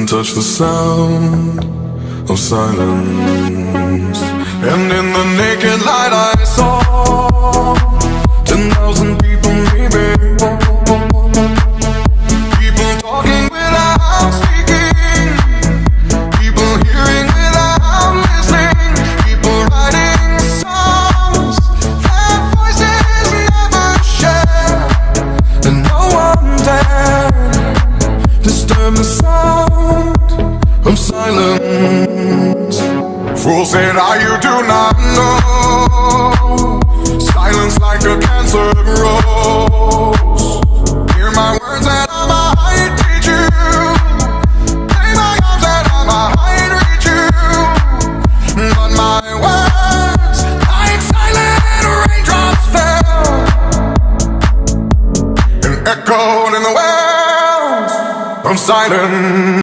can touch the sound of silence. And in the naked light I saw 10,000 people maybe. People talking without speaking, people hearing without listening, people writing songs that voices never share, and no one dared disturb the sound of silence. Fool said, you do not know. Silence like a cancer grows. Hear my words and I might teach you. Play my arms and I might reach you. But my words, like silent raindrops, fell and echoed in the wells of silence.